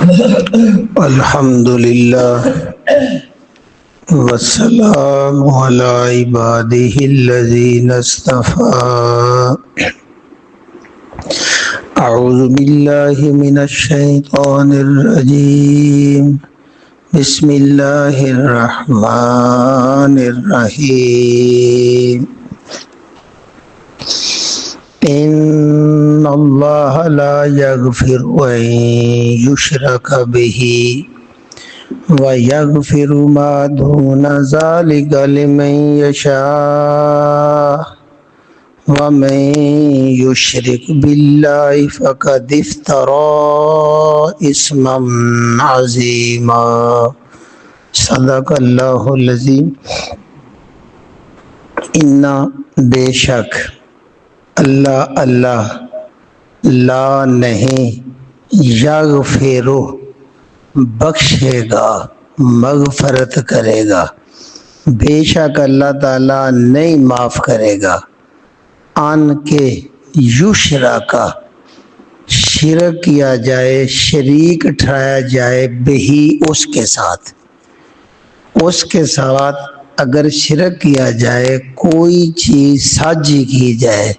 الحمد لله والسلام على عباده الذين اصطفى. أعوذ بالله من الشيطان الرجيم. بسم الله الرحمن الرحيم. إن الله لا يغفر أن يشرك به ويغفر ما دون ذلك لمن يشاء ومن يشرك بالله فقد افترى إثما عظيما. صدق اللہ العظیم. انا بے شک اللہ لا نہیں یغفرو بخشے گا مغفرت کرے گا، بے شک اللہ تعالیٰ نہیں معاف کرے گا، ان کے یشرکا شرک کیا جائے، شریک ٹھہرایا جائے، بہی اس کے ساتھ اگر شرک کیا جائے، کوئی چیز ساجی کی جائے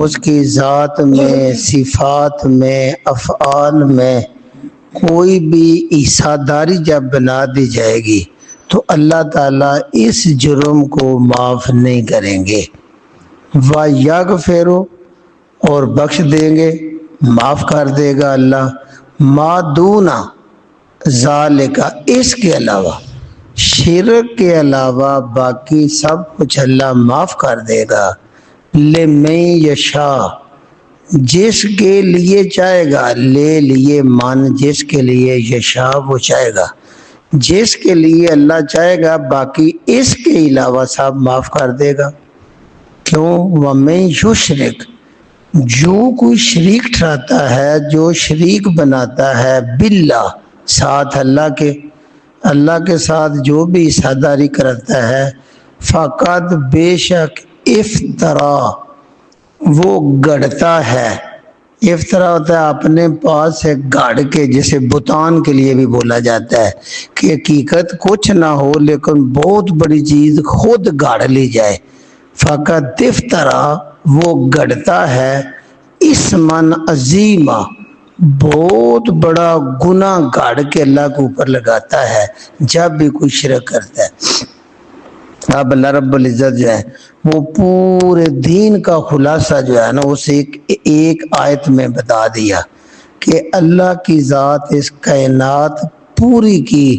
اس کی ذات میں، صفات میں، افعال میں کوئی بھی حصہ جب بنا دی جائے گی تو اللہ تعالیٰ اس جرم کو معاف نہیں کریں گے. وَيَغْفِرُ اور بخش دیں گے، معاف کر دے گا اللہ، مَا دُونَ ذَلِكَ اس کے علاوہ، شرک کے علاوہ باقی سب کچھ اللہ معاف کر دے گا. لِمَن یشاء جس کے لیے چاہے گا، لے لیے من جس کے لیے، یشاء وہ چاہے گا، جس کے لیے اللہ چاہے گا، باقی اس کے علاوہ سب معاف کر دے گا. کیوں؟ وَمَن یشرک جو کوئی شریک ٹھہراتا ہے، جو شریک بناتا ہے، باللہ ساتھ اللہ کے ساتھ جو بھی حصہ داری کرتا ہے، فقط بے شک افترا وہ گڑتا ہے. افطرا ہوتا ہے اپنے پاس سے گاڑ کے، جسے بتان کے لیے بھی بولا جاتا ہے کہ حقیقت کچھ نہ ہو لیکن بہت بڑی چیز خود گاڑ لی جائے. فقط افترا وہ گڑتا ہے، اسمن عظیما بہت بڑا گناہ گاڑ کے اللہ کے اوپر لگاتا ہے جب بھی کوئی شرک کرتا ہے. اب اللہ رب العزت جو ہے وہ پورے دین کا خلاصہ جو ہے نا اسے ایک آیت میں بتا دیا کہ اللہ کی ذات اس کائنات پوری کی،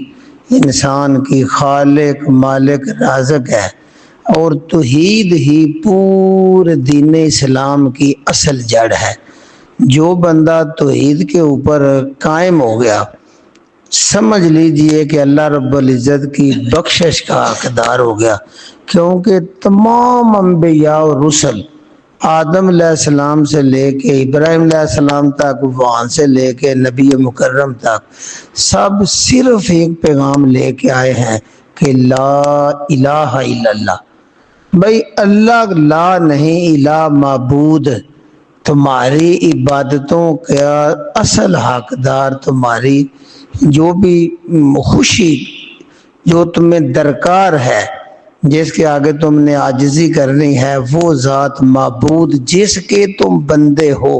انسان کی خالق مالک رازق ہے، اور توحید ہی پورے دین اسلام کی اصل جڑ ہے. جو بندہ توحید کے اوپر قائم ہو گیا، سمجھ لیجئے کہ اللہ رب العزت کی بخشش کا حقدار ہو گیا. کیونکہ تمام انبیاء و رسل، آدم علیہ السلام سے لے کے ابراہیم علیہ السلام تک، وہاں سے لے کے نبی مکرم تک، سب صرف ایک پیغام لے کے آئے ہیں کہ لا الہ الا اللہ. بھائی اللہ لا نہیں، الہ معبود، تمہاری عبادتوں کا اصل حقدار، تمہاری جو بھی خوشی جو تمہیں درکار ہے، جس کے آگے تم نے عاجزی کرنی ہے، وہ ذات معبود جس کے تم بندے ہو،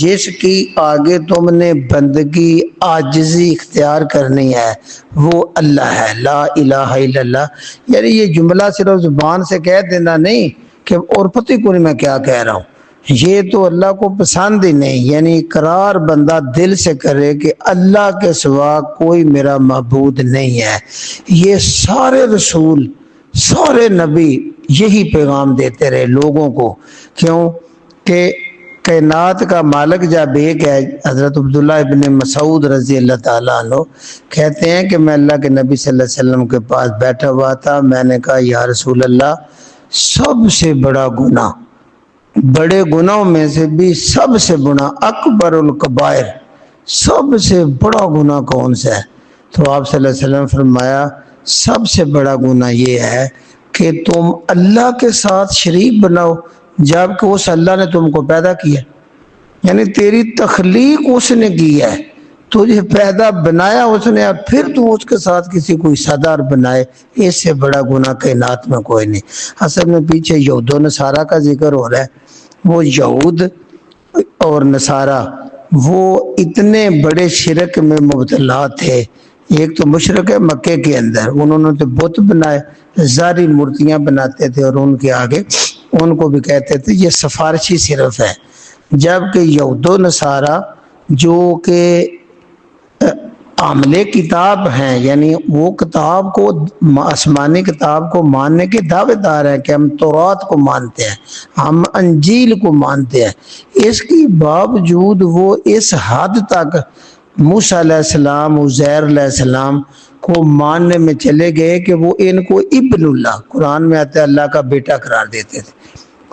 جس کی آگے تم نے بندگی عاجزی اختیار کرنی ہے، وہ اللہ ہے. لا الہ الا اللہ. یعنی یہ جملہ صرف زبان سے کہہ دینا نہیں کہ اور پتہ کو نہیں میں کیا کہہ رہا ہوں، یہ تو اللہ کو پسند ہی نہیں. یعنی اقرار بندہ دل سے کرے کہ اللہ کے سوا کوئی میرا معبود نہیں ہے. یہ سارے رسول، سارے نبی یہی پیغام دیتے رہے لوگوں کو. کیوں کہ کائنات کا مالک جب ایک ہے. حضرت عبداللہ ابن مسعود رضی اللہ تعالیٰ عنہ کہتے ہیں کہ میں اللہ کے نبی صلی اللہ علیہ وسلم کے پاس بیٹھا ہوا تھا. میں نے کہا یا رسول اللہ، سب سے بڑا گناہ، بڑے گناہوں میں سے بھی سب سے بڑا، اکبر الکبائر، سب سے بڑا گناہ کون سا ہے؟ تو آپ صلی اللہ علیہ وسلم فرمایا سب سے بڑا گناہ یہ ہے کہ تم اللہ کے ساتھ شریک بناؤ جبکہ اس اللہ نے تم کو پیدا کیا. یعنی تیری تخلیق اس نے کی ہے، تجھے پیدا بنایا اس نے، اور پھر تو اس کے ساتھ کسی کو حصہ دار بنائے، اس سے بڑا گناہ کائنات میں کوئی نہیں۔ اصل میں پیچھے یہود و نصارہ کا ذکر ہو رہا ہے۔ وہ یہود اور نصارہ وہ اتنے بڑے شرک میں مبتلا تھے۔ ایک تو مشرک ہے مکے کے اندر، انہوں نے تو بت بنائے، زاری مورتیاں بناتے تھے، اور ان کے آگے ان کو بھی کہتے تھے یہ سفارشی صرف ہے۔ جبکہ یہود و نصارہ جو کہ عامل کتاب ہیں، یعنی وہ کتاب کو، آسمانی کتاب کو ماننے کے دعوے دار ہیں کہ ہم تورات کو مانتے ہیں، ہم انجیل کو مانتے ہیں، اس کے باوجود وہ اس حد تک موسیٰ علیہ السلام، عزیر علیہ السلام کو ماننے میں چلے گئے کہ وہ ان کو ابن اللہ، قرآن میں آتا ہے اللہ کا بیٹا قرار دیتے تھے،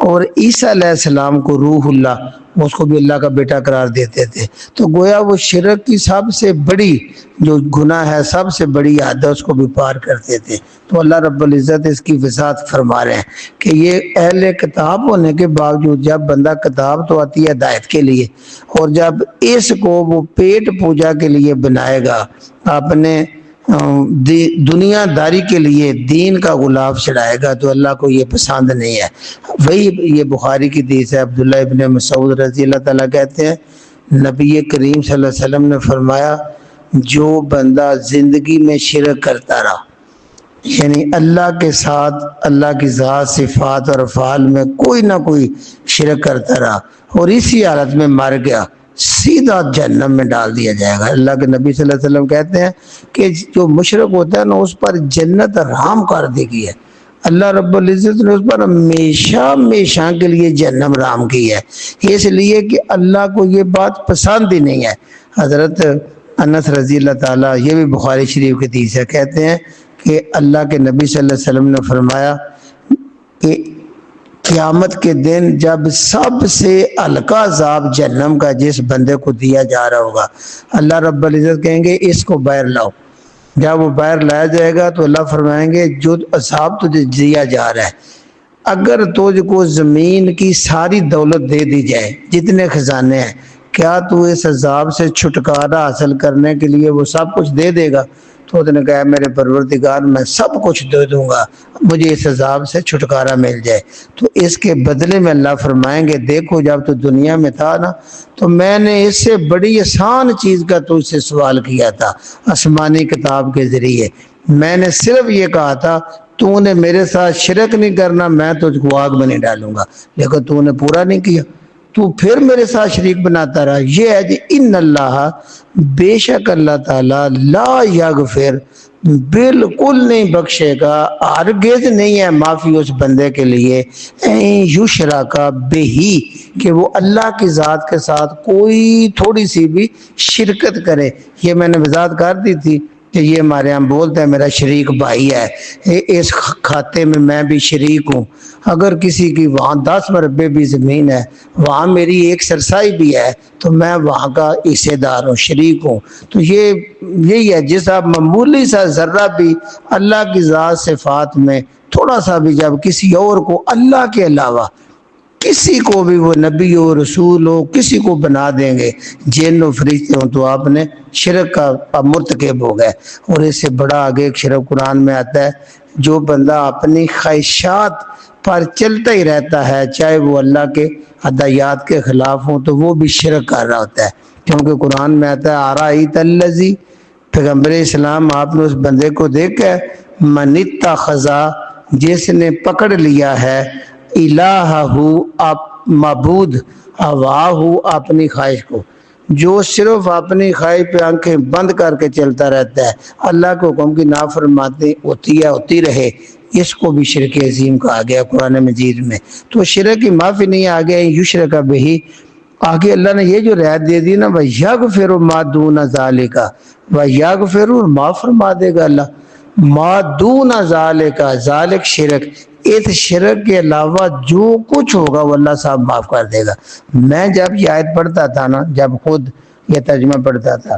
اور عیسیٰ علیہ السلام کو روح اللہ، اس کو بھی اللہ کا بیٹا قرار دیتے تھے۔ تو گویا وہ شرک کی سب سے بڑی جو گناہ ہے، سب سے بڑی حد ہے، اس کو بھی پار کرتے تھے۔ تو اللہ رب العزت اس کی وضاحت فرما رہے ہیں کہ یہ اہل کتاب ہونے کے باوجود جب بندہ، کتاب تو آتی ہے ہدایت کے لیے، اور جب اس کو وہ پیٹ پوجا کے لیے بنائے گا، اپنے دنیا داری کے لیے دین کا غلاف چڑھائے گا، تو اللہ کو یہ پسند نہیں ہے۔ وہی یہ بخاری کی حدیث ہے، عبداللہ ابن مسعود رضی اللہ تعالیٰ کہتے ہیں نبی کریم صلی اللہ علیہ وسلم نے فرمایا جو بندہ زندگی میں شرک کرتا رہا، یعنی اللہ کے ساتھ، اللہ کی ذات، صفات اور افعال میں کوئی نہ کوئی شرک کرتا رہا، اور اسی حالت میں مر گیا، سیدھا جہنم میں ڈال دیا جائے گا۔ اللہ کے نبی صلی اللہ علیہ وسلم کہتے ہیں کہ جو مشرک ہوتا ہے نا، اس پر جنت حرام کر دی گئی ہے، اللہ رب العزت نے اس پر ہمیشہ ہمیشہ کے لیے جہنم حرام کی ہے، اس لیے کہ اللہ کو یہ بات پسند ہی نہیں ہے۔ حضرت انس رضی اللہ تعالیٰ، یہ بھی بخاری شریف کی حدیث ہے، کہتے ہیں کہ اللہ کے نبی صلی اللہ علیہ وسلم نے فرمایا کہ قیامت کے دن جب سب سے ہلکا عذاب جہنم کا جس بندے کو دیا جا رہا ہوگا، اللہ رب العزت کہیں گے اس کو باہر لاؤ۔ جب وہ باہر لایا جائے گا تو اللہ فرمائیں گے جو عذاب تجھے دیا جا رہا ہے، اگر تجھ کو زمین کی ساری دولت دے دی جائے، جتنے خزانے ہیں، کیا تو اس عذاب سے چھٹکارا حاصل کرنے کے لیے وہ سب کچھ دے دے گا؟ تو اس نے کہا میرے پروردگار میں سب کچھ دے دوں گا، مجھے اس عذاب سے چھٹکارا مل جائے۔ تو اس کے بدلے میں اللہ فرمائیں گے دیکھو جب تو دنیا میں تھا نا، تو میں نے اس سے بڑی آسان چیز کا تو اس سے سوال کیا تھا، آسمانی کتاب کے ذریعے میں نے صرف یہ کہا تھا تو نے میرے ساتھ شرک نہیں کرنا، میں تجھ کو آگ میں نہیں ڈالوں گا، لیکن تو نے پورا نہیں کیا، تو پھر میرے ساتھ شریک بناتا رہا۔ یہ ہے جی ان اللہ، بے شک اللہ تعالیٰ، لا یغفر، بالکل نہیں بخشے گا، ہرگز نہیں ہے معافی اس بندے کے لیے، یشرک بہی، کہ وہ اللہ کی ذات کے ساتھ کوئی تھوڑی سی بھی شرکت کرے۔ یہ میں نے وضاحت کر دی تھی کہ یہ ہمارے ہم بولتے ہیں میرا شریک بھائی ہے، اس کھاتے میں میں بھی شریک ہوں، اگر کسی کی وہاں 10 مربے بھی زمین ہے، وہاں میری ایک سرسائی بھی ہے، تو میں وہاں کا حصے دار ہوں، شریک ہوں۔ تو یہی ہے، جس آپ معمولی سا ذرہ بھی اللہ کی ذات صفات میں تھوڑا سا بھی جب کسی اور کو اللہ کے علاوہ کسی کو بھی، وہ نبی ہو، رسول ہو، کسی کو بنا دیں گے، جن و فرشتے ہوں، تو آپ نے شرک کا مرتکب ہو گئے۔ اور اس سے بڑا آگے ایک شرک قرآن میں آتا ہے، جو بندہ اپنی خواہشات پر چلتا ہی رہتا ہے، چاہے وہ اللہ کے ہدایات کے خلاف ہوں، تو وہ بھی شرک کر رہا ہوتا ہے، کیونکہ قرآن میں آتا ہے آرائیت الذی، پیغمبر اسلام آپ نے اس بندے کو دیکھا ہے، من اتخذ، جس نے پکڑ لیا ہے، الہہ، معبود، ہواہ، اپنی خواہش کو، جو صرف اپنی خواہش پہ آنکھیں بند کر کے چلتا رہتا ہے، اللہ کے حکم کی نافرمانی ہوتی رہے، اس کو بھی شرک عظیم کہا گیا قرآن مجید میں۔ تو شرک کی معافی نہیں، آگے یشرک بہی، آگے اللہ نے یہ جو رعایت دے دی نا، وَيَغْفِرُ مَا دُونَ ذَلِكَ، وَيَغْفِرُ، معاف فرما دے گا اللہ، ما دون ذالک، ذالک شرک، اس شرک کے علاوہ جو کچھ ہوگا وہ اللہ صاحب معاف کر دے گا۔ میں جب یہ آیت پڑھتا تھا نا، جب خود یہ ترجمہ پڑھتا تھا،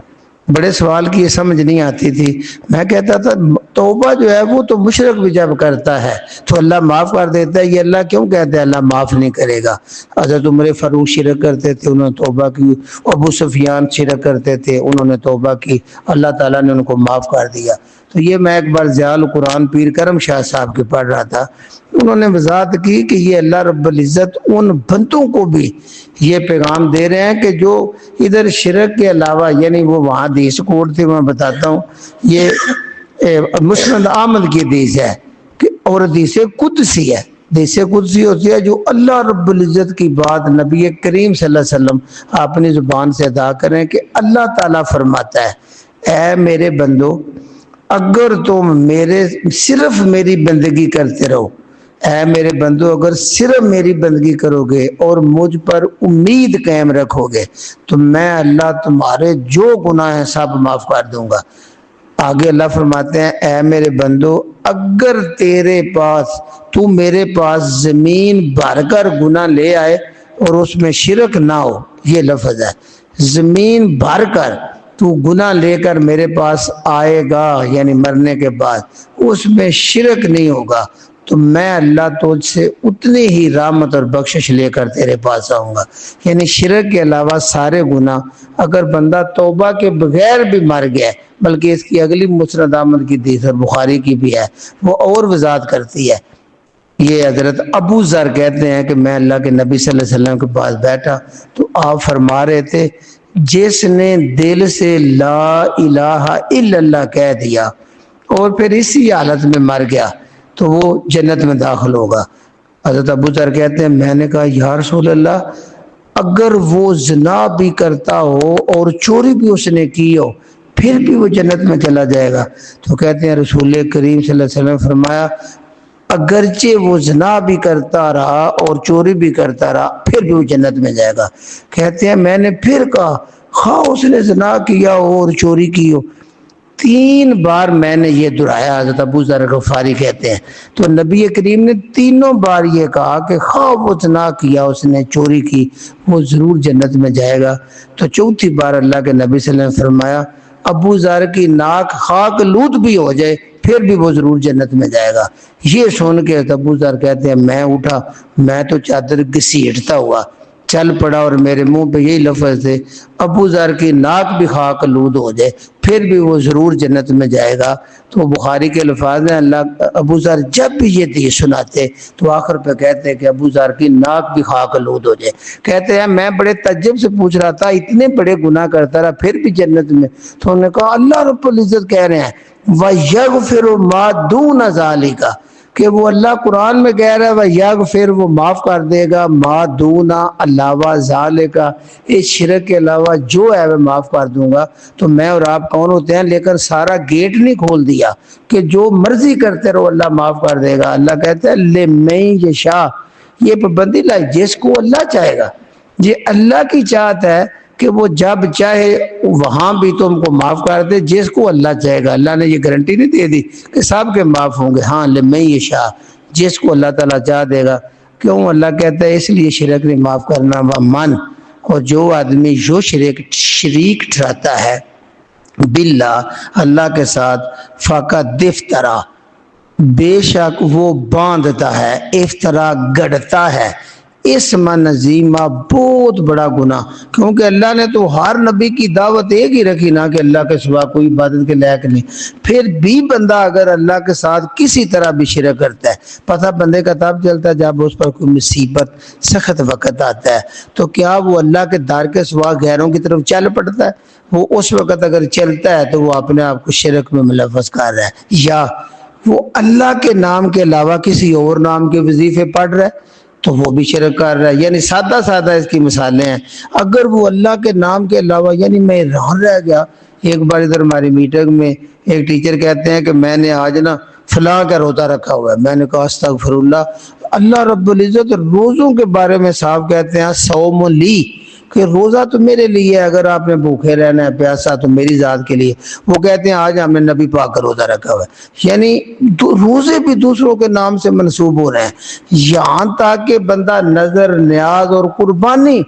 بڑے سوال کی یہ سمجھ نہیں آتی تھی، میں کہتا تھا توبہ جو ہے وہ تو مشرک بھی جب کرتا ہے تو اللہ معاف کر دیتا ہے. یہ اللہ کیوں کہتے ہیں اللہ معاف نہیں کرے گا؟ حضرت عمر فاروق شرک کرتے تھے، انہوں نے توبہ کی. ابو سفیان شرک کرتے تھے، انہوں نے توبہ کی، اللہ تعالیٰ نے ان کو معاف کر دیا. تو یہ میں ایک بار ضیاء القرآن پیر کرم شاہ صاحب کے پڑھ رہا تھا، انہوں نے وضاحت کی کہ یہ اللہ رب العزت ان بندوں کو بھی یہ پیغام دے رہے ہیں کہ جو ادھر شرک کے علاوہ، یعنی وہ وہاں حدیث کوٹ تھی، میں بتاتا ہوں، یہ مسند احمد کی حدیث ہے کہ اور حدیث قدسی ہے. حدیث قدسی ہوتی ہے جو اللہ رب العزت کی بات نبی کریم صلی اللہ علیہ وسلم اپنی زبان سے ادا کریں کہ اللہ تعالیٰ فرماتا ہے اے میرے بندو اگر تم صرف میری بندگی کرتے رہو، اے میرے بندو اگر صرف میری بندگی کرو گے اور مجھ پر امید قائم رکھو گے تو میں اللہ تمہارے جو گناہ ہیں سب معاف کر دوں گا. آگے اللہ فرماتے ہیں اے میرے بندو اگر تو میرے پاس زمین بھر کر گناہ لے آئے اور اس میں شرک نہ ہو، یہ لفظ ہے، زمین بھر کر تو گناہ لے کر میرے پاس آئے گا یعنی مرنے کے بعد اس میں شرک نہیں ہوگا تو میں اللہ تجھ سے اتنی ہی رحمت اور بخشش لے کر تیرے پاس آؤں گا. یعنی شرک کے علاوہ سارے گناہ اگر بندہ توبہ کے بغیر بھی مر گیا، بلکہ اس کی اگلی مسند احمد کی حدیث اور بخاری کی بھی ہے، وہ اور وضاحت کرتی ہے. یہ حضرت ابو ذر کہتے ہیں کہ میں اللہ کے نبی صلی اللہ علیہ وسلم کے پاس بیٹھا تو آپ فرما رہے تھے جس نے دل سے لا الہ الا اللہ کہہ دیا اور پھر اسی حالت میں مر گیا تو وہ جنت میں داخل ہوگا. حضرت ابو ذر کہتے ہیں میں نے کہا یا رسول اللہ اگر وہ زنا بھی کرتا ہو اور چوری بھی اس نے کی ہو پھر بھی وہ جنت میں چلا جائے گا؟ تو کہتے ہیں رسول کریم صلی اللہ علیہ وسلم نے فرمایا اگرچہ وہ زنا بھی کرتا رہا اور چوری بھی کرتا رہا پھر بھی وہ جنت میں جائے گا. کہتے ہیں میں نے پھر کہا خواہ اس نے زنا کیا ہو اور چوری کی ہو. 3 بار میں نے یہ دہرایا، حضرت ابو ذر غفاری کہتے ہیں. تو نبی کریم نے تینوں بار یہ کہا کہ خواہ وہ زنا کیا اس نے چوری کی وہ ضرور جنت میں جائے گا. تو چوتھی بار اللہ کے نبی صلی اللہ علیہ وسلم نے فرمایا ابو ذر کی ناک خاک لوت بھی ہو جائے پھر بھی وہ ضرور جنت میں جائے گا. یہ سن کے ابو ذر کہتے ہیں میں اٹھا، میں تو چادر گھسیٹتا ہوا چل پڑا اور میرے منہ پہ یہی لفظ تھے ابو ذر کی ناک بھی خاک لود ہو جائے پھر بھی وہ ضرور جنت میں جائے گا. تو بخاری کے الفاظ ہیں اللہ ابو ذر جب بھی یہ حدیث سناتے تو آخر پہ کہتے ہیں کہ ابو ذر کی ناک بھی خاک لود ہو جائے. کہتے ہیں میں بڑے تعجب سے پوچھ رہا تھا اتنے بڑے گناہ کرتا رہا پھر بھی جنت میں؟ تو انہوں نے کہا اللہ رب العزت کہہ رہے ہیں وَيَغْفِرُ مَا دُونَ ذَلِكَ کہ وہ اللہ قرآن میں کہہ رہا ہے وَيَغْفِرُ وہ معاف کر دے گا مَا دُونَ علاوہ ذَلِكَ اس شرک کے علاوہ جو ہے وہ معاف کر دوں گا. تو میں اور آپ کون ہوتے ہیں لے کر سارا گیٹ نہیں کھول دیا کہ جو مرضی کرتے رہو اللہ معاف کر دے گا. اللہ کہتا ہے لِمَن یشاء یہ پابندی لائی جس کو اللہ چاہے گا. یہ اللہ کی چاہت ہے کہ وہ جب چاہے وہاں بھی تم کو معاف کر دے جس کو اللہ چاہے گا. اللہ نے یہ گارنٹی نہیں دے دی کہ سب کے معاف ہوں گے، ہاں لمن یشاء جس کو اللہ تعالیٰ چاہ دے گا. کیوں اللہ کہتا ہے اس لیے شرک نہیں معاف کرنا من اور جو آدمی جو شریک ٹھہراتا ہے باللہ اللہ کے ساتھ فقط افترا بے شک وہ باندھتا ہے، افترا گڑتا ہے اسم عظیمہ بہت بڑا گناہ. کیونکہ اللہ نے تو ہر نبی کی دعوت ایک ہی رکھی نا کہ اللہ کے سوا کوئی عبادت کے لائق نہیں. پھر بھی بندہ اگر اللہ کے ساتھ کسی طرح بھی شرک کرتا ہے پتہ بندے کا تب چلتا ہے جب اس پر کوئی مصیبت سخت وقت آتا ہے تو کیا وہ اللہ کے در کے سوا غیروں کی طرف چل پڑتا ہے؟ وہ اس وقت اگر چلتا ہے تو وہ اپنے آپ کو شرک میں ملوث کر رہا ہے یا وہ اللہ کے نام کے علاوہ کسی اور نام کے وظیفے پڑھ رہا ہے تو وہ بھی شرک کر رہا ہے. یعنی سادہ سادہ اس کی مثالیں ہیں. اگر وہ اللہ کے نام کے علاوہ یعنی میں حیران رہ گیا ایک بار ادھر ہماری میٹنگ میں ایک ٹیچر کہتے ہیں کہ میں نے آج نا فلاں کا روزہ رکھا ہوا ہے. میں نے کہا استغفر اللہ رب العزت روزوں کے بارے میں صاحب کہتے ہیں صوم لی کہ روزہ تو میرے لیے ہے، اگر آپ نے بھوکے رہنا ہے پیاسا تو میری ذات کے لیے. وہ کہتے ہیں آج ہم نے نبی پاک کا روزہ رکھا ہوا ہے. یعنی روزے بھی دوسروں کے نام سے منسوب ہو رہے ہیں. یہاں تک کہ بندہ نظر نیاز اور قربانی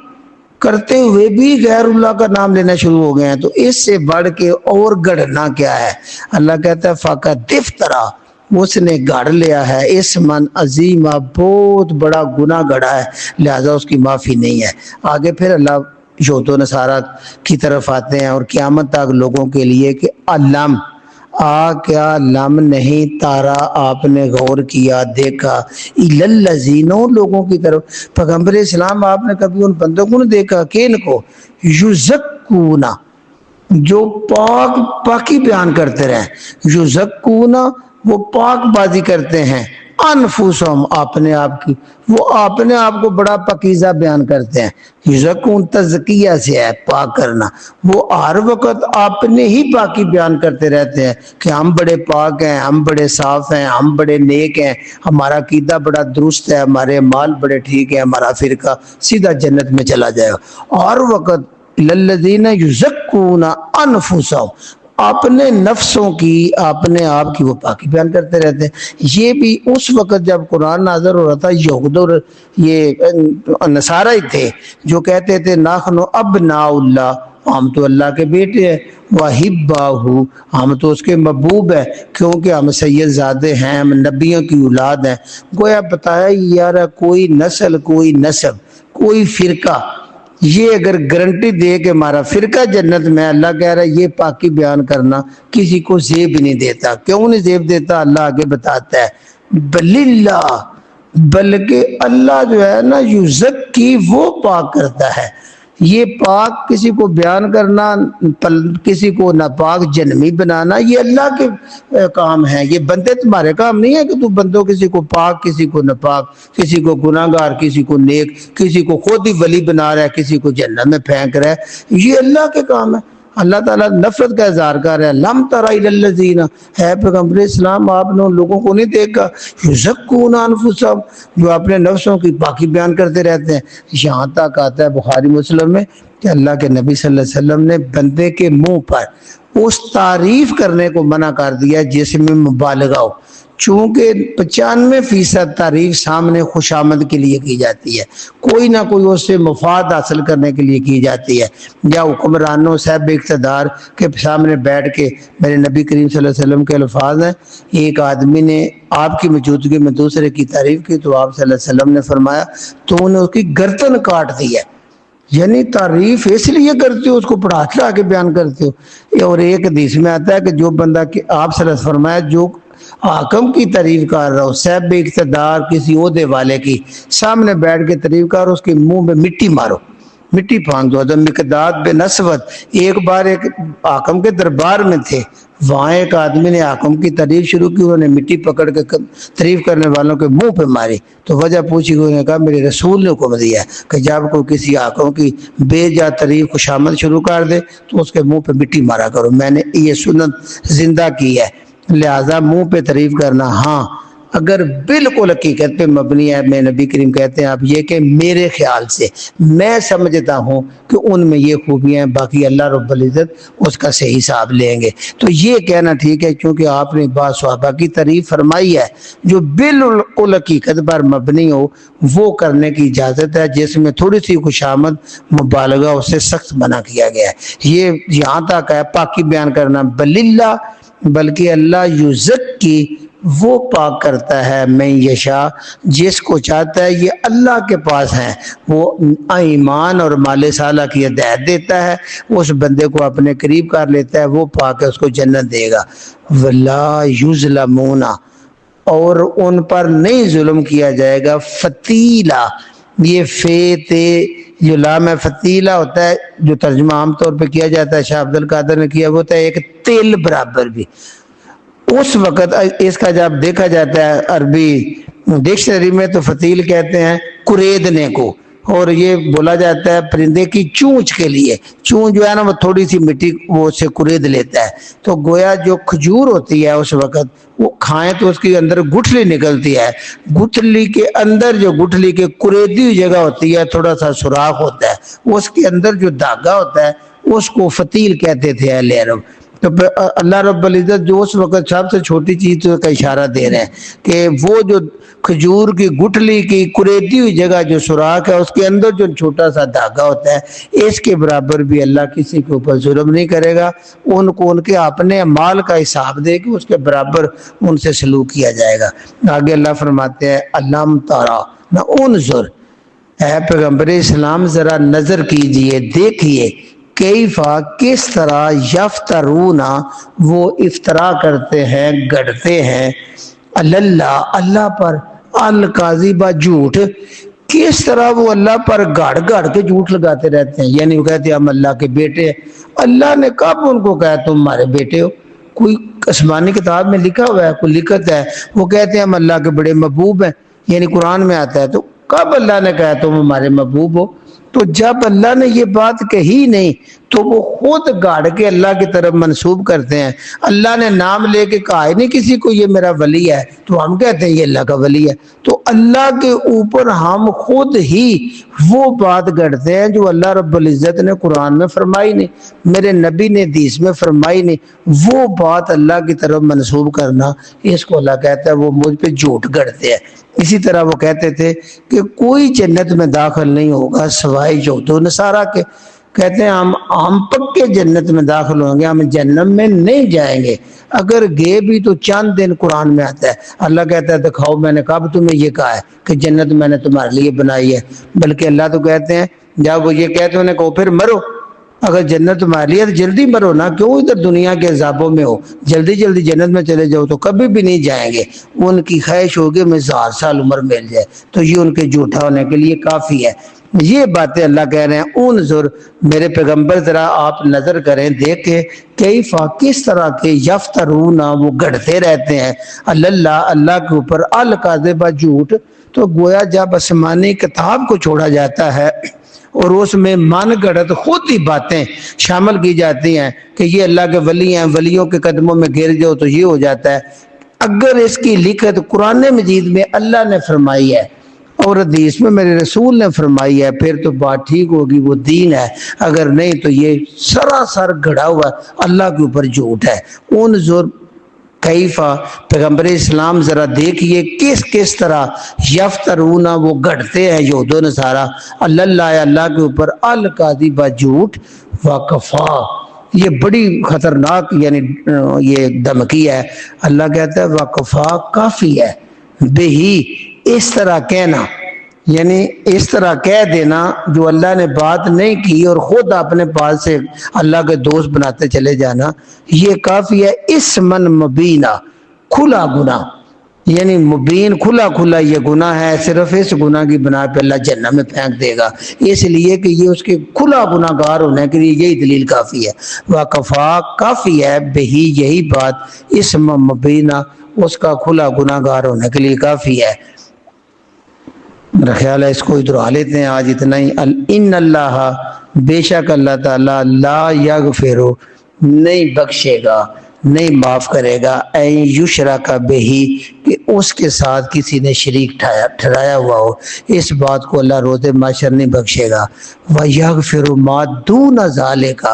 کرتے ہوئے بھی غیر اللہ کا نام لینا شروع ہو گئے ہیں، تو اس سے بڑھ کے اور گڑھنا کیا ہے؟ اللہ کہتا ہے فقط افترا، اس نے گڑھ لیا ہے اس من عظیم، بہت بڑا گناہ گڑھا ہے، لہذا اس کی معافی نہیں ہے۔ آگے پھر اللہ یہود و نصارہ کی طرف آتے ہیں اور قیامت تک لوگوں کے لیے کہ علم کیا لم نہیں تارا آپ نے غور کیا دیکھا الذینوں لوگوں کی طرف، پیغمبر اسلام آپ نے کبھی ان بندوں کو نہیں دیکھا کہ ان کو یزکونا، جو پاکی بیان کرتے رہے، یزکونا وہ پاک بازی کرتے ہیں، انفسہم اپنے آپ کی، وہ اپنے آپ کو بڑا پاکیزہ بیان کرتے ہیں۔ یزکون تزکیہ سے ہے پاک کرنا، وہ ہر وقت اپنے ہی پاکی بیان کرتے رہتے ہیں کہ ہم بڑے پاک ہیں، ہم بڑے صاف ہیں، ہم بڑے نیک ہیں، ہمارا عقیدہ بڑا درست ہے، ہمارے اعمال بڑے ٹھیک ہیں، ہمارا فرقہ سیدھا جنت میں چلا جائے گا۔ ہر وقت للذین یزکون انفسہم، اپنے نفسوں کی، اپنے آپ کی وہ پاکی بیان کرتے رہتے ہیں۔ یہ بھی اس وقت جب قرآن نازل ہو رہا تھا، یہود اور یہ نصارہ ہی تھے جو کہتے تھے نحن ابناء اللہ، ہم تو اللہ کے بیٹے ہیں، وَحِبَّاهُ، ہم تو اس کے محبوب ہیں کیونکہ ہم سید زادے ہیں، ہم نبیوں کی اولاد ہیں۔ گویا بتایا یار کوئی نسل، کوئی نسب، کوئی فرقہ یہ اگر گارنٹی دے کہ ہمارا فرقہ جنت میں، اللہ کہہ رہا ہے یہ پاکی بیان کرنا کسی کو زیب نہیں دیتا۔ کیوں نہیں زیب دیتا؟ اللہ آگے بتاتا ہے بل اللہ، بلکہ اللہ جو ہے نا یزکی، وہ پاک کرتا ہے۔ یہ پاک کسی کو بیان کرنا، کسی کو ناپاک جنمی بنانا، یہ اللہ کے کام ہے، یہ بندے تمہارے کام نہیں ہے کہ تو بندوں کسی کو پاک، کسی کو ناپاک، کسی کو گناہگار، کسی کو نیک، کسی کو خود ہی ولی بنا رہا ہے، کسی کو جنت میں پھینک رہا ہے، یہ اللہ کے کام ہے۔ اللہ تعالیٰ نفرت کا اظہار کر رہا ہے، لم تر الی الذین، ہے پیغمبر اسلام آپ نے ان لوگوں کو نہیں دیکھا یزکون انفسہم، جو اپنے نفسوں کی پاکی بیان کرتے رہتے ہیں۔ یہاں تک آتا ہے بخاری مسلم میں کہ اللہ کے نبی صلی اللہ علیہ وسلم نے بندے کے منہ پر اس تعریف کرنے کو منع کر دیا جس میں مبالغہ ہو، چونکہ 95% تعریف سامنے خوش آمد کے لیے کی جاتی ہے، کوئی نہ کوئی اس سے مفاد حاصل کرنے کے لیے کی جاتی ہے، یا حکمرانوں صاحب اقتدار کے سامنے بیٹھ کے، میرے نبی کریم صلی اللہ علیہ وسلم کے الفاظ ہیں، ایک آدمی نے آپ کی موجودگی میں دوسرے کی تعریف کی تو آپ صلی اللہ علیہ وسلم نے فرمایا تو انہیں اس کی گردن کاٹ دی ہے، یعنی تعریف اس لیے کرتے ہو، اس کو پڑھا چڑھا کے بیان کرتے ہو۔ اور ایک حدیث میں آتا ہے کہ جو بندہ کہ آپ صلی اللہ علیہ وسلم فرمایا جو حاکم کی تعریف کر رہا ہو، صاحب اقتدار کسی عہدے والے کی سامنے بیٹھ کے تعریف کر رہا ہو، اس کے منہ میں مٹی مارو، مٹی پھانک دو۔ مقداد بن اسود ایک بار ایک حاکم کے دربار میں تھے، وہاں ایک آدمی نے حاکم کی تعریف شروع کی، انہوں نے مٹی پکڑ کے تعریف کرنے والوں کے منہ پہ ماری، تو وجہ پوچھی، انہوں نے کہا میرے رسول نے حکم دیا ہے کہ جب کوئی کسی حاکم کی بے جا تعریف خوشامد شروع کر دے تو اس کے منہ پہ مٹی مارا کرو، میں نے یہ سنت زندہ کی ہے، لہذا منہ پہ تعریف کرنا ہاں اگر بالکل حقیقت پہ مبنی ہے، میں نبی کریم کہتے ہیں آپ یہ کہ میرے خیال سے میں سمجھتا ہوں کہ ان میں یہ خوبیاں ہیں، باقی اللہ رب العزت اس کا صحیح حساب لیں گے۔ تو یہ کہنا ٹھیک ہے کیونکہ آپ نے بعض صحابہ کی تعریف فرمائی ہے، جو بالکل حقیقت پر مبنی ہو وہ کرنے کی اجازت ہے، جس میں تھوڑی سی خوشامد مبالغہ اس سے سخت منع کیا گیا ہے۔ یہ یہاں تک ہے پاکی بیان کرنا، بل اللہ، بلکہ اللہ یزکی، وہ پاک کرتا ہے، میں یشاء، جس کو چاہتا ہے، یہ اللہ کے پاس ہے، وہ ایمان اور مال صالح کی ہدایت دیتا ہے، اس بندے کو اپنے قریب کر لیتا ہے، وہ پاک ہے، اس کو جنت دے گا۔ وَلَا يُظْلَمُونَ، اور ان پر نہیں ظلم کیا جائے گا، فتیلہ، یہ فیتے جو لام فتیلہ ہوتا ہے، جو ترجمہ عام طور پہ کیا جاتا ہے، شاہ عبد القادر نے کیا، وہ ہوتا ہے ایک تیل برابر بھی۔ اس وقت اس کا جب دیکھا جاتا ہے عربی ڈکشنری میں تو فتیل کہتے ہیں کریدنے کو، اور یہ بولا جاتا ہے پرندے کی چونچ کے لیے، چونچ جو ہے نا وہ تھوڑی سی مٹی وہ اسے کرید لیتا ہے، تو گویا جو کھجور ہوتی ہے اس وقت وہ کھائیں تو اس کے اندر گٹھلی نکلتی ہے، گٹھلی کے اندر جو گٹھلی کے کریدی ہوئی جگہ ہوتی ہے تھوڑا سا سوراخ ہوتا ہے، اس کے اندر جو دھاگا ہوتا ہے اس کو فتیل کہتے تھے اہل عرب۔ تو پھر اللہ رب العزت جو اس وقت سب سے چھوٹی چیز کا اشارہ دے رہے ہیں کہ وہ جو کھجور کی گٹھلی کی کریدی ہوئی جگہ جو سوراخ ہے اس کے اندر جو چھوٹا سا دھاگا ہوتا ہے، اس کے برابر بھی اللہ کسی کے اوپر ظلم نہیں کرے گا، ان کو ان کے اپنے مال کا حساب دے کے اس کے برابر ان سے سلوک کیا جائے گا۔ آگے اللہ فرماتے ہیں علم ترا نہ انظر، اے پیغمبر اسلام ذرا نظر کیجئے، دیکھیے، کیفا کس طرح یفترون وہ افترا کرتے ہیں، گڑتے ہیں، اللہ اللہ پر، الکاذبہ جھوٹ، کس طرح وہ اللہ پر گاڑ گاڑ کے جھوٹ لگاتے رہتے ہیں، یعنی وہ کہتے ہیں ہم اللہ کے بیٹے ہیں۔ اللہ نے کب ان کو کہا تم ہمارے بیٹے ہو؟ کوئی آسمانی کتاب میں لکھا ہوا ہے، کوئی لکھت ہے؟ وہ کہتے ہیں ہم اللہ کے بڑے محبوب ہیں، یعنی قرآن میں آتا ہے، تو کب اللہ نے کہا تم ہمارے محبوب ہو؟ تو جب اللہ نے یہ بات کہی نہیں تو وہ خود گاڑ کے اللہ کی طرف منسوب کرتے ہیں۔ اللہ نے نام لے کے کہا ہی نہیں کسی کو یہ میرا ولی ہے، تو ہم کہتے ہیں یہ اللہ کا ولی ہے۔ تو اللہ کے اوپر ہم خود ہی وہ بات گڑتے ہیں جو اللہ رب العزت نے قرآن میں فرمائی نہیں، میرے نبی نے حدیث میں فرمائی نہیں، وہ بات اللہ کی طرف منسوب کرنا، اس کو اللہ کہتا ہے وہ مجھ پہ جھوٹ گڑتے ہیں۔ اسی طرح وہ کہتے تھے کہ کوئی جنت میں داخل نہیں ہوگا سوائے یہود و نصارہ کے، کہتے ہیں ہم پکے جنت میں داخل ہوں گے، ہم جنت میں نہیں جائیں گے، اگر گئے بھی تو چند دن۔ قرآن میں آتا ہے اللہ کہتا ہے دکھاؤ میں نے کب تمہیں یہ کہا ہے کہ جنت میں نے تمہارے لیے بنائی ہے، بلکہ اللہ تو کہتے ہیں جب وہ یہ کہتے ہیں انہیں کہو پھر مرو، اگر جنت تمہاری ہے تو جلدی مرو نا، کیوں ادھر دنیا کے عذابوں میں ہو، جلدی جلدی جنت میں چلے جاؤ تو کبھی بھی نہیں جائیں گے۔ ان کی خواہش ہوگی میں 1000 سال عمر مل جائے، تو یہ ان کے جھوٹا ہونے کے لیے کافی ہے۔ یہ باتیں اللہ کہہ رہے ہیں انظر، میرے پیغمبر ذرا آپ نظر کریں، دیکھیں کیفا کس طرح کے یفترون وہ گڑتے رہتے ہیں، اللہ اللہ کے اوپر، الکاذبہ جھوٹ۔ تو گویا جب آسمانی کتاب کو چھوڑا جاتا ہے اور اس میں من گڑت خود ہی باتیں شامل کی جاتی ہیں کہ یہ اللہ کے ولی ہیں، ولیوں کے قدموں میں گر جاؤ تو یہ ہو جاتا ہے، اگر اس کی لکھت قرآن مجید میں اللہ نے فرمائی ہے اور حدیث میں میرے رسول نے فرمائی ہے پھر تو بات ٹھیک ہوگی، وہ دین ہے، اگر نہیں تو یہ سراسر گھڑا ہوا اللہ کے اوپر جھوٹ ہے۔ انظر کیفا، پیغمبر اسلام ذرا دیکھیے کس طرح یفترون وہ گڑتے ہیں یہود و نصارہ، اللہ اللہ کے اوپر، الکاذبہ جھوٹ، وکفا یہ بڑی خطرناک یعنی یہ دھمکی ہے۔ اللہ کہتا ہے وکفا کافی ہے، بہی اس طرح کہنا، یعنی اس طرح کہہ دینا جو اللہ نے بات نہیں کی اور خود اپنے پاس سے اللہ کے دوست بناتے چلے جانا، یہ کافی ہے۔ اسمن مبینہ، کھلا گناہ، یعنی مبین کھلا کھلا یہ گناہ ہے، صرف اس گناہ کی بنا پہ اللہ جہنم میں پھینک دے گا، اس لیے کہ یہ اس کے کھلا گناہ گار ہونے کے لیے یہی دلیل کافی ہے۔ وکفا کافی ہے، بہی یہی بات، اسم مبینہ اس کا کھلا گناہ گار ہونے کے لیے کافی ہے۔ میرا خیال ہے اس کو ادھر آ لیتے ہیں، آج اتنا ہی۔ ان اللہ، بے شک اللہ تعالیٰ، لا یغفر نہیں بخشے گا، نہیں معاف کرے گا، این یشرک بہی کہ اس کے ساتھ کسی نے شریک ٹھہرایا ہوا ہو، اس بات کو اللہ روز محشر نہیں بخشے گا۔ وَيَغْفِرُ مَا دُونَ ذَلِكَ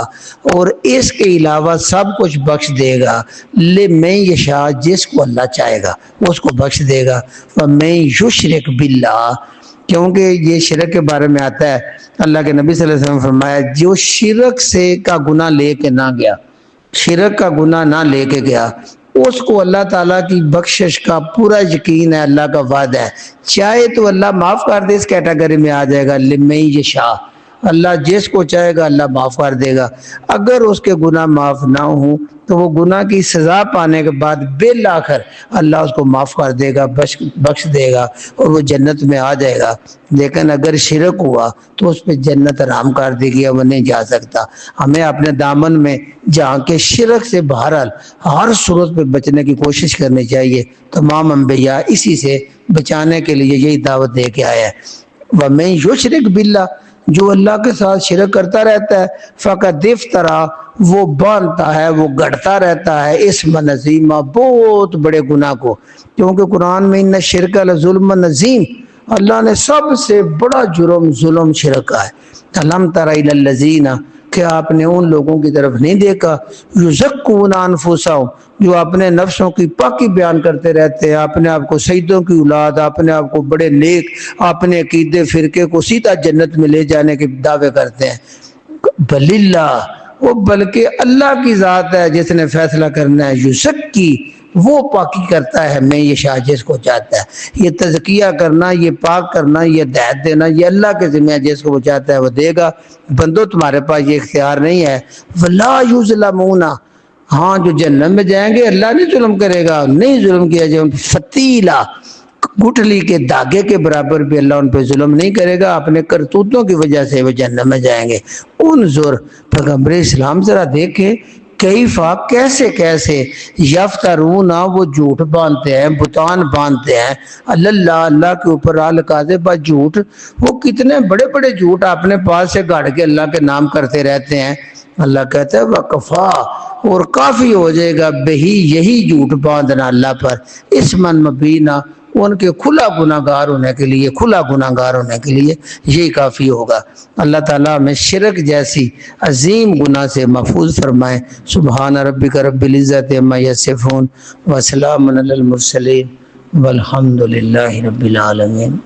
اور اس کے علاوہ سب کچھ بخش دے گا، لِمَن یشاء جس کو اللہ چاہے گا اس کو بخش دے گا۔ وَمَن یُشْرِکْ بِاللَّهِ کیونکہ یہ شرک کے بارے میں آتا ہے، اللہ کے نبی صلی اللہ علیہ وسلم نے فرمایا جو شرک سے کا گناہ لے کے نہ گیا، شرک کا گناہ نہ لے کے گیا، اس کو اللہ تعالیٰ کی بخشش کا پورا یقین ہے، اللہ کا وعدہ ہے، چاہے تو اللہ معاف کر دے، اس کیٹیگری میں آ جائے گا، لِمَن یشاء اللہ جس کو چاہے گا اللہ معاف کر دے گا۔ اگر اس کے گناہ معاف نہ ہوں تو وہ گناہ کی سزا پانے کے بعد بالآخر اللہ اس کو معاف کر دے گا، بخش دے گا اور وہ جنت میں آ جائے گا۔ لیکن اگر شرک ہوا تو اس پہ جنت حرام کر دی گئی، وہ نہیں جا سکتا۔ ہمیں اپنے دامن میں جہاں کے شرک سے بہرحال ہر صورت پہ بچنے کی کوشش کرنی چاہیے۔ تمام انبیاء اسی سے بچانے کے لیے یہی دعوت دے کے آیا ہے۔ وَمَن یُشْرِکْ بِاللَّهِ جو اللہ کے ساتھ شرک کرتا رہتا ہے، فقط افترا وہ باندھتا ہے، وہ گڑتا رہتا ہے، اسم عظیمہ بہت بڑے گناہ کو، کیونکہ قرآن میں ان شرک لظلم عظیم، اللہ نے سب سے بڑا جرم ظلم شرک کا ہے۔ الم تر الی الذین کیا آپ نے ان لوگوں کی طرف نہیں دیکھا یزکون انفسہم، جو اپنے نفسوں کی پاکی بیان کرتے رہتے ہیں، اپنے آپ کو سیدوں کی اولاد، اپنے آپ کو بڑے نیک، اپنے عقیدے فرقے کو سیدھا جنت میں لے جانے کے دعوے کرتے ہیں. بل اللہ، وہ بلکہ اللہ کی ذات ہے جس نے فیصلہ کرنا ہے. یزکی، وہ پاکی کرتا ہے، میں یہ شاہ جس کو چاہتا ہے. یہ تزکیہ کرنا، یہ پاک کرنا، یہ ہدایت دینا، یہ اللہ کے ذمہ ہے. جس کو وہ چاہتا ہے وہ دے گا. بندو تمہارے پاس یہ اختیار نہیں ہے. ولا یظلمون، ہاں جو جنت میں جائیں گے اللہ نہیں ظلم کرے گا، نہیں ظلم کیا جائے. فتیلا، گٹھلی کے دھاگے کے برابر بھی اللہ ان پہ ظلم نہیں کرے گا. اپنے کرتوتوں کی وجہ سے وہ جنت میں جائیں گے. انظر، پیغمبر اسلام ذرا دیکھے، کیفا، کیسے کیسے، یفترون، وہ جھوٹ باندھتے ہیں، بتان باندھتے ہیں، اللہ اللہ کے اوپر، الکاذب، جھوٹ. وہ کتنے بڑے بڑے جھوٹ اپنے پاس سے گاڑ کے اللہ کے نام کرتے رہتے ہیں. اللہ کہتا ہے وکفا، اور کافی ہو جائے گا بہی، یہی جھوٹ باندھنا اللہ پر، اسمن مبینہ، ان کے کھلا گناہگار ہونے کے لیے، کھلا گناہگار ہونے کے لیے یہی کافی ہوگا. اللہ تعالیٰ ہمیں شرک جیسی عظیم گناہ سے محفوظ فرمائے. سبحان ربک رب العزت عما یصفون وسلام علی المرسلین والحمد للہ رب العالمین.